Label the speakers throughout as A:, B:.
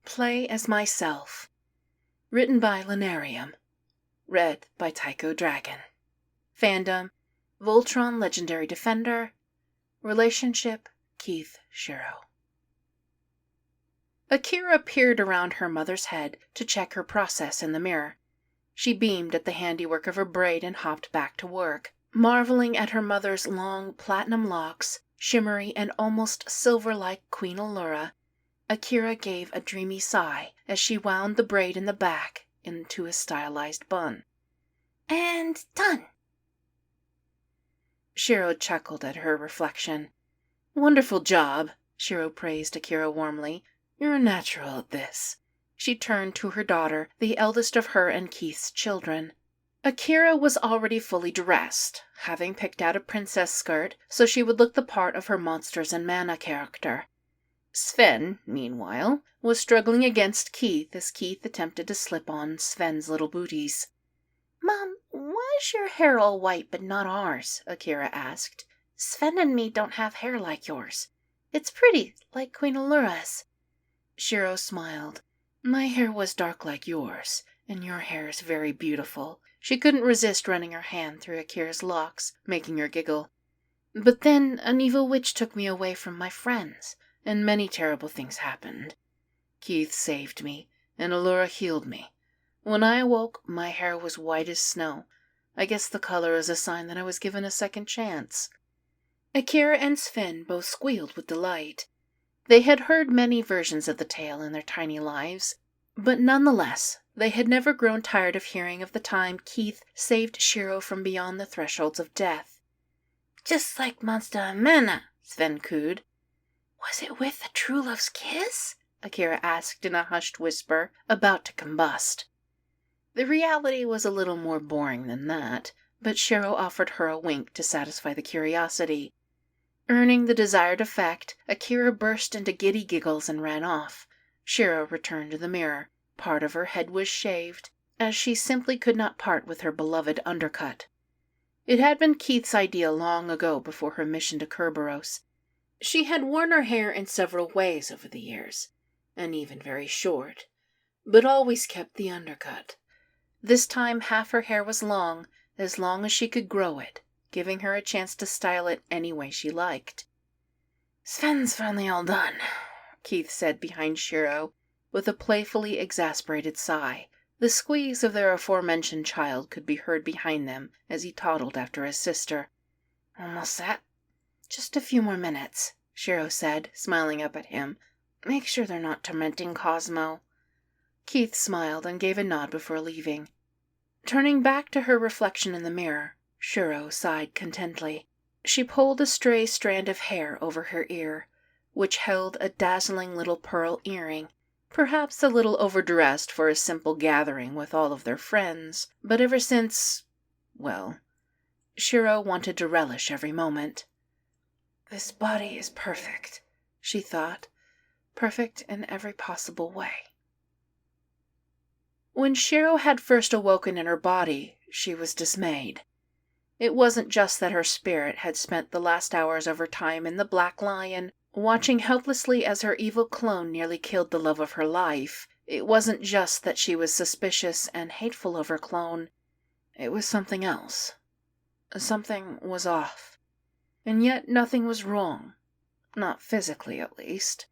A: Play as Myself. Written by Lunarium. Read by Tycho Dragon. Fandom: Voltron Legendary Defender. Relationship: Keith Shiro. Akira peered around her mother's head to check her process in the mirror. She beamed at the handiwork of her braid and hopped back to work, marveling at her mother's long platinum locks, shimmery and almost silver-like Queen Allura. Akira gave a dreamy sigh as she wound the braid in the back into a stylized bun. And done! Shiro chuckled at her reflection. Wonderful job, Shiro praised Akira warmly. You're a natural at this. She turned to her daughter, the eldest of her and Keith's children. Akira was already fully dressed, having picked out a princess skirt so she would look the part of her Monsters and Mana character. Sven, meanwhile, was struggling against Keith as Keith attempted to slip on Sven's little booties. "Mom, why is your hair all white but not ours?" Akira asked. "Sven and me don't have hair like yours. It's pretty, like Queen Allura's." Shiro smiled. "My hair was dark like yours, and your hair is very beautiful." She couldn't resist running her hand through Akira's locks, making her giggle. "But then an evil witch took me away from my friends, and many terrible things happened. Keith saved me, and Allura healed me. When I awoke, my hair was white as snow. I guess the color is a sign that I was given a second chance." Akira and Sven both squealed with delight. They had heard many versions of the tale in their tiny lives, but nonetheless, they had never grown tired of hearing of the time Keith saved Shiro from beyond the thresholds of death. "Just like Monster and Mana," Sven cooed. "Was it with a true love's kiss?" Akira asked in a hushed whisper, about to combust. The reality was a little more boring than that, but Shiro offered her a wink to satisfy the curiosity. Earning the desired effect, Akira burst into giddy giggles and ran off. Shiro returned to the mirror. Part of her head was shaved, as she simply could not part with her beloved undercut. It had been Keith's idea long ago before her mission to Kerberos. She had worn her hair in several ways over the years, and even very short, but always kept the undercut. This time half her hair was long as she could grow it, giving her a chance to style it any way she liked. "Sven's finally all done," Keith said behind Shiro, with a playfully exasperated sigh. The squeaks of their aforementioned child could be heard behind them as he toddled after his sister. "Almost set? Just a few more minutes," Shiro said, smiling up at him. "Make sure they're not tormenting Cosmo." Keith smiled and gave a nod before leaving. Turning back to her reflection in the mirror, Shiro sighed contentedly. She pulled a stray strand of hair over her ear, which held a dazzling little pearl earring, perhaps a little overdressed for a simple gathering with all of their friends, but ever since, well, Shiro wanted to relish every moment. "This body is perfect," she thought, "perfect in every possible way." When Shiro had first awoken in her body, she was dismayed. It wasn't just that her spirit had spent the last hours of her time in the Black Lion, watching helplessly as her evil clone nearly killed the love of her life. It wasn't just that she was suspicious and hateful of her clone. It was something else. Something was off. And yet nothing was wrong. Not physically, at least.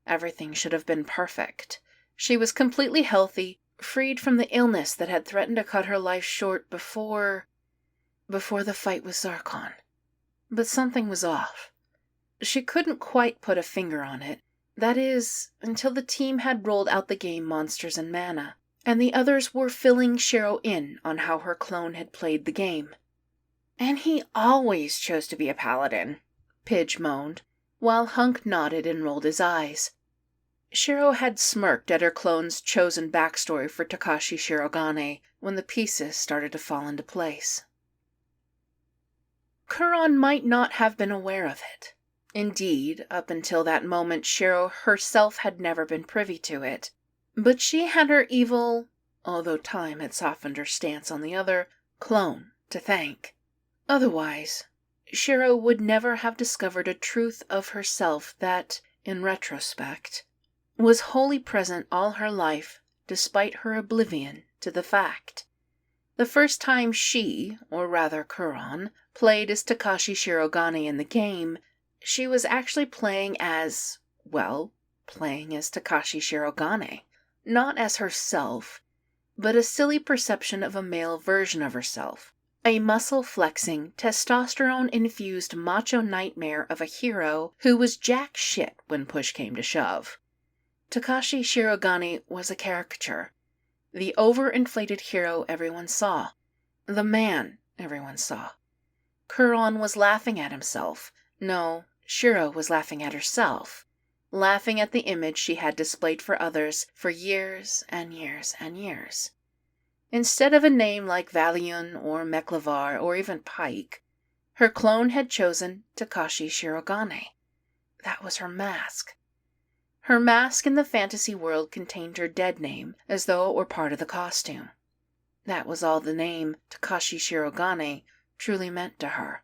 A: Everything should have been perfect. She was completely healthy, freed from the illness that had threatened to cut her life short before the fight with Zarkon. But something was off. She couldn't quite put a finger on it. That is, until the team had rolled out the game Monsters and Mana, and the others were filling Shiro in on how her clone had played the game. "And he always chose to be a paladin," Pidge moaned, while Hunk nodded and rolled his eyes. Shiro had smirked at her clone's chosen backstory for Takashi Shirogane when the pieces started to fall into place. Kuron might not have been aware of it. Indeed, up until that moment, Shiro herself had never been privy to it. But she had her evil, although time had softened her stance on the other, clone to thank. Otherwise, Shiro would never have discovered a truth of herself that, in retrospect, was wholly present all her life, despite her oblivion to the fact. The first time she, or rather Kuron, played as Takashi Shirogane in the game, she was actually playing as Takashi Shirogane. Not as herself, but a silly perception of a male version of herself. A muscle-flexing, testosterone-infused macho nightmare of a hero who was jack shit when push came to shove. Takashi Shirogane was a caricature. The overinflated hero everyone saw. The man everyone saw. Kuron was laughing at himself. No, Shiro was laughing at herself. Laughing at the image she had displayed for others for years and years and years. Instead of a name like Valion or Meclavar or even Pike, her clone had chosen Takashi Shirogane. That was her mask. Her mask in the fantasy world contained her dead name, as though it were part of the costume. That was all the name Takashi Shirogane truly meant to her.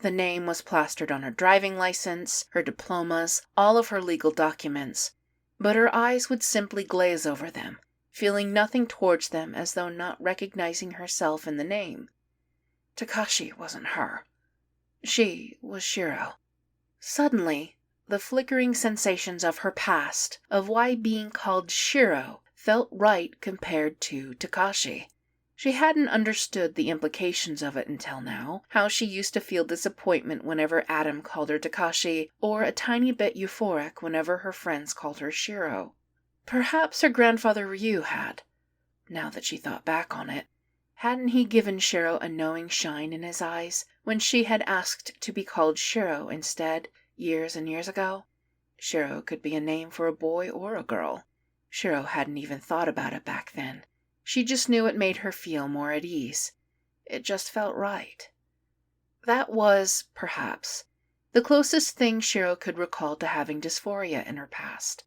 A: The name was plastered on her driving license, her diplomas, all of her legal documents, but her eyes would simply glaze over them, feeling nothing towards them as though not recognizing herself in the name. Takashi wasn't her. She was Shiro. Suddenly, the flickering sensations of her past, of why being called Shiro felt right compared to Takashi. She hadn't understood the implications of it until now, how she used to feel disappointment whenever Adam called her Takashi, or a tiny bit euphoric whenever her friends called her Shiro. Perhaps her grandfather Ryu had. Now that she thought back on it, hadn't he given Shiro a knowing shine in his eyes when she had asked to be called Shiro instead, years and years ago? Shiro could be a name for a boy or a girl. Shiro hadn't even thought about it back then. She just knew it made her feel more at ease. It just felt right. That was, perhaps, the closest thing Shiro could recall to having dysphoria in her past.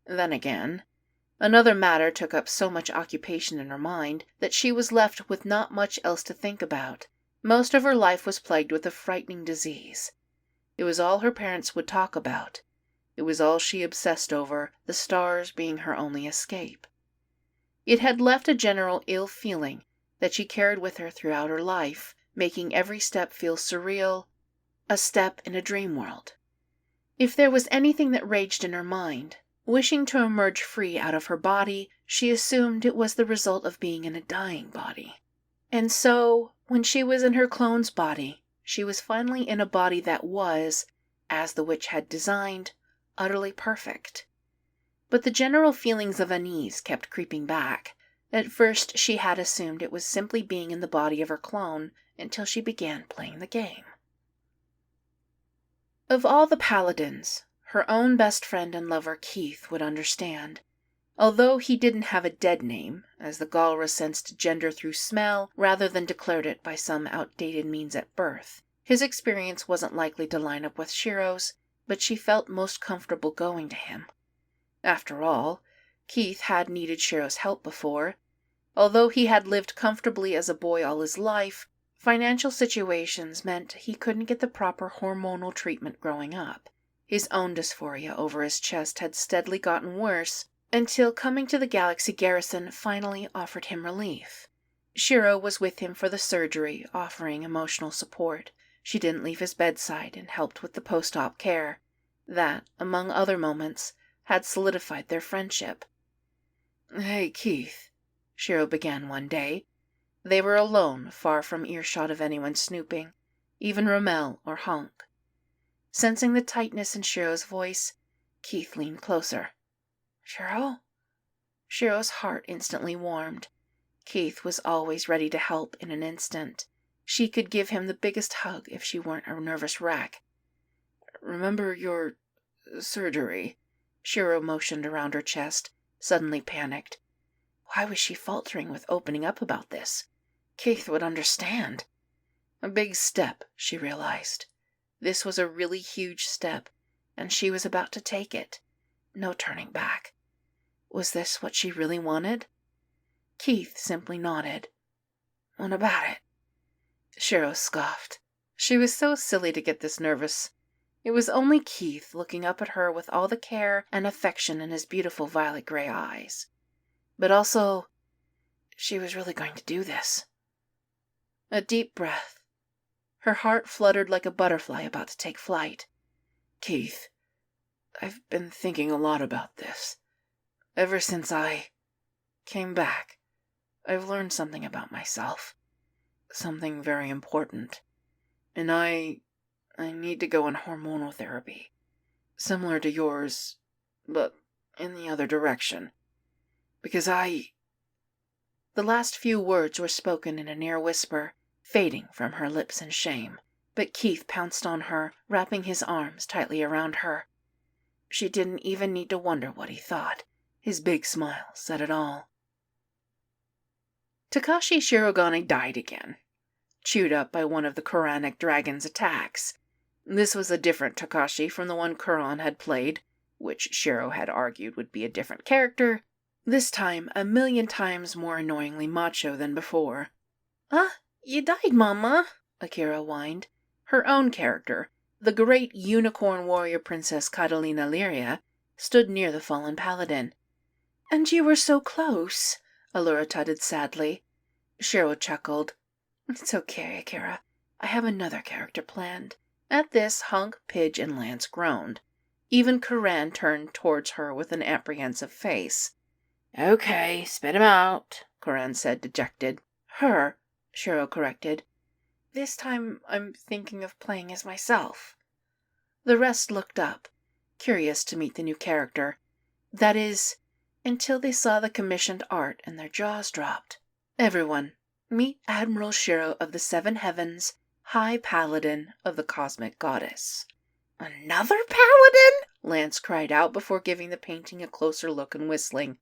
A: Then again, another matter took up so much occupation in her mind that she was left with not much else to think about. Most of her life was plagued with a frightening disease. It was all her parents would talk about. It was all she obsessed over, the stars being her only escape. It had left a general ill feeling that she carried with her throughout her life, making every step feel surreal, a step in a dream world. If there was anything that raged in her mind, wishing to emerge free out of her body, she assumed it was the result of being in a dying body. And so, when she was in her clone's body, she was finally in a body that was, as the witch had designed, utterly perfect. But the general feelings of unease kept creeping back. At first she had assumed it was simply being in the body of her clone until she began playing the game. Of all the paladins, her own best friend and lover Keith would understand. Although he didn't have a dead name, as the Galra sensed gender through smell rather than declared it by some outdated means at birth, his experience wasn't likely to line up with Shiro's, but she felt most comfortable going to him. After all, Keith had needed Shiro's help before. Although he had lived comfortably as a boy all his life, financial situations meant he couldn't get the proper hormonal treatment growing up. His own dysphoria over his chest had steadily gotten worse, until coming to the Galaxy Garrison finally offered him relief. Shiro was with him for the surgery, offering emotional support. She didn't leave his bedside and helped with the post-op care. That, among other moments, had solidified their friendship. "Hey, Keith," Shiro began one day. They were alone, far from earshot of anyone snooping, even Rommel or Honk. Sensing the tightness in Shiro's voice, Keith leaned closer. "Shiro?" Shiro's heart instantly warmed. Keith was always ready to help in an instant. She could give him the biggest hug if she weren't a nervous wreck. "Remember your surgery?" Shiro motioned around her chest, suddenly panicked. Why was she faltering with opening up about this? Keith would understand. A big step, she realized. This was a really huge step, and she was about to take it. No turning back. Was this what she really wanted? Keith simply nodded. "What about it?" Shiro scoffed. She was so silly to get this nervous. It was only Keith looking up at her with all the care and affection in his beautiful violet gray eyes. But also, she was really going to do this. A deep breath. Her heart fluttered like a butterfly about to take flight. Keith, I've been thinking a lot about this. Ever since I came back, I've learned something about myself. Something very important. And I need to go on hormonal therapy. Similar to yours, but in the other direction. Because The last few words were spoken in a near whisper, fading from her lips in shame. But Keith pounced on her, wrapping his arms tightly around her. She didn't even need to wonder what he thought. His big smile said it all. Takashi Shirogane died again, chewed up by one of the Quranic dragon's attacks. This was a different Takashi from the one Quran had played, which Shiro had argued would be a different character, this time 1,000,000 times more annoyingly macho than before. You died, Mama, Akira whined. Her own character, the great unicorn warrior princess Catalina Lyria, stood near the fallen paladin. And you were so close, Allura tutted sadly. Shiro chuckled. It's okay, Akira. I have another character planned. At this, Hunk, Pidge, and Lance groaned. Even Kuran turned towards her with an apprehensive face. Okay, spit him out, Kuran said, dejected. Her, Shiro corrected. This time I'm thinking of playing as myself. The rest looked up, curious to meet the new character. That is, until they saw the commissioned art and their jaws dropped. Everyone, meet Admiral Shiro of the Seven Heavens, High Paladin of the Cosmic Goddess. Another paladin? Lance cried out before giving the painting a closer look and whistling.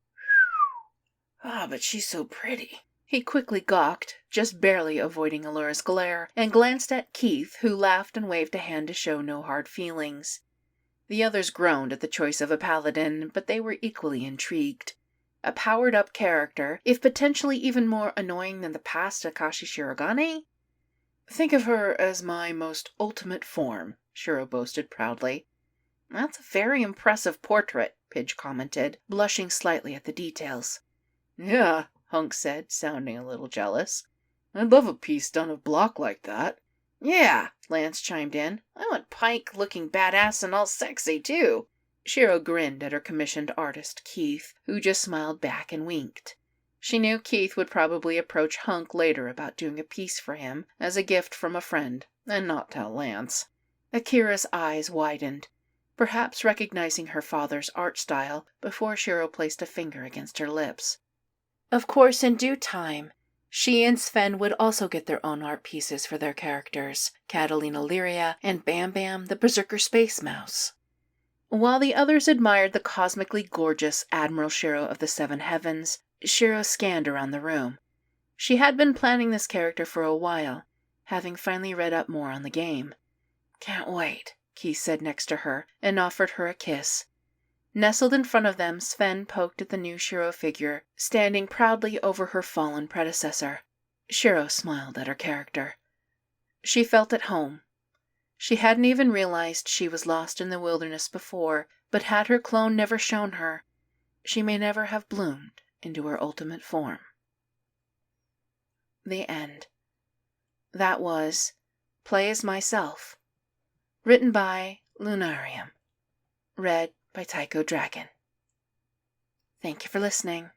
A: But she's so pretty. He quickly gawked, just barely avoiding Allura's glare, and glanced at Keith, who laughed and waved a hand to show no hard feelings. The others groaned at the choice of a paladin, but they were equally intrigued. A powered-up character, if potentially even more annoying than the past Takashi Shirogane? Think of her as my most ultimate form, Shiro boasted proudly. That's a very impressive portrait, Pidge commented, blushing slightly at the details. Yeah, Hunk said, sounding a little jealous. I'd love a piece done of block like that. Yeah, Lance chimed in. I want Pike looking badass and all sexy, too. Shiro grinned at her commissioned artist, Keith, who just smiled back and winked. She knew Keith would probably approach Hunk later about doing a piece for him as a gift from a friend, and not tell Lance. Akira's eyes widened, perhaps recognizing her father's art style before Shiro placed a finger against her lips. Of course, in due time, she and Sven would also get their own art pieces for their characters, Catalina Lyria and Bam Bam the Berserker Space Mouse. While the others admired the cosmically gorgeous Admiral Shiro of the Seven Heavens, Shiro scanned around the room. She had been planning this character for a while, having finally read up more on the game. Can't wait, Keith said next to her, and offered her a kiss. Nestled in front of them, Sven poked at the new Shiro figure, standing proudly over her fallen predecessor. Shiro smiled at her character. She felt at home. She hadn't even realized she was lost in the wilderness before, but had her clone never shown her, she may never have bloomed into her ultimate form. The end. That was Play as Myself, written by Lunarium, read by Tycho Dragon. Thank you for listening.